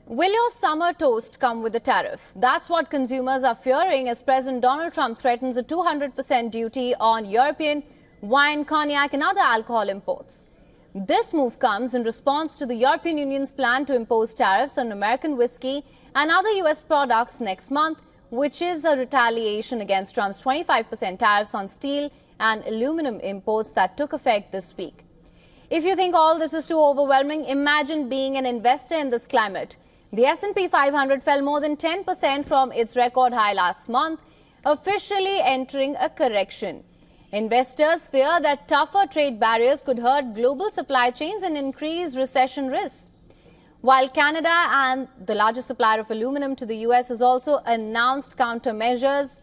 Will your summer toast come with a tariff? That's what consumers are fearing as President Donald Trump threatens a 200% duty on European wine, cognac and other alcohol imports. This move comes in response to the European Union's plan to impose tariffs on American whiskey and other U.S. products next month, which is a retaliation against Trump's 25% tariffs on steel and aluminum imports that took effect this week. If you think all this is too overwhelming, imagine being an investor in this climate. The S&P 500 fell more than 10% from its record high last month, officially entering a correction. Investors fear that tougher trade barriers could hurt global supply chains and increase recession risks. While Canada, and the largest supplier of aluminum to the U.S., has also announced countermeasures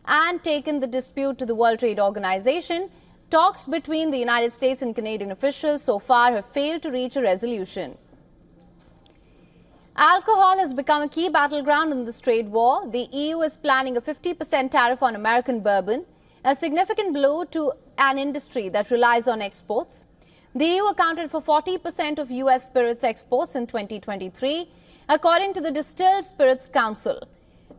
and taken the dispute to the World Trade Organization, talks between the United States and Canadian officials so far have failed to reach a resolution. Alcohol has become a key battleground in this trade war. The EU is planning a 50% tariff on American bourbon, a significant blow to an industry that relies on exports. The EU accounted for 40% of U.S. spirits exports in 2023, according to the Distilled Spirits Council.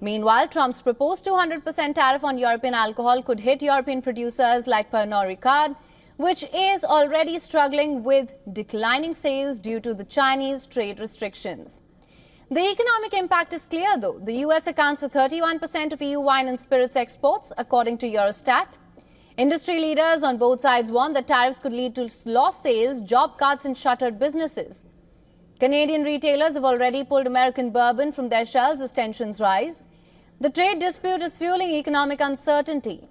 Meanwhile, Trump's proposed 200% tariff on European alcohol could hit European producers like Pernod Ricard, which is already struggling with declining sales due to the Chinese trade restrictions. The economic impact is clear, though. The U.S. accounts for 31% of EU wine and spirits exports, according to Eurostat. Industry leaders on both sides warn that tariffs could lead to lost sales, job cuts and shuttered businesses. Canadian retailers have already pulled American bourbon from their shelves as tensions rise. The trade dispute is fueling economic uncertainty.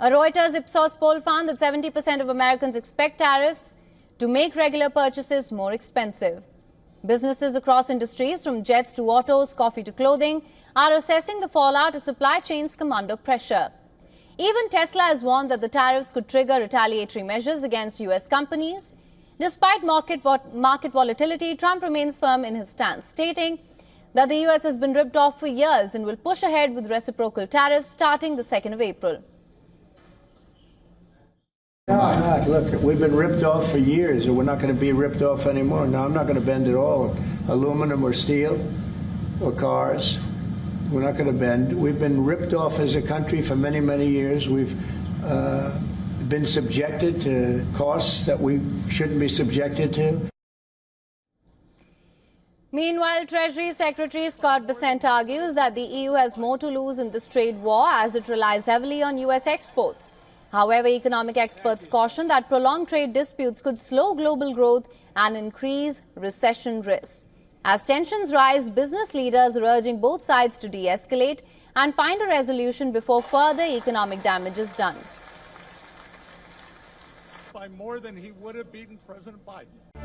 A Reuters Ipsos poll found that 70% of Americans expect tariffs to make regular purchases more expensive. Businesses across industries, from jets to autos, coffee to clothing, are assessing the fallout as supply chains come under pressure. Even Tesla has warned that the tariffs could trigger retaliatory measures against U.S. companies. Despite market volatility, Trump remains firm in his stance, stating that the U.S. has been ripped off for years and will push ahead with reciprocal tariffs starting the 2nd of April. No, look, we've been ripped off for years, and we're not going to be ripped off anymore. No, I'm not going to bend at all. Aluminum or steel or cars, we're not going to bend. We've been ripped off as a country for many, many years. We've been subjected to costs that we shouldn't be subjected to. Meanwhile, Treasury Secretary Scott Bessent argues that the EU has more to lose in this trade war as it relies heavily on U.S. exports. However, economic experts caution that prolonged trade disputes could slow global growth and increase recession risks. As tensions rise, business leaders are urging both sides to de-escalate and find a resolution before further economic damage is done. By more than he would have beaten President Biden.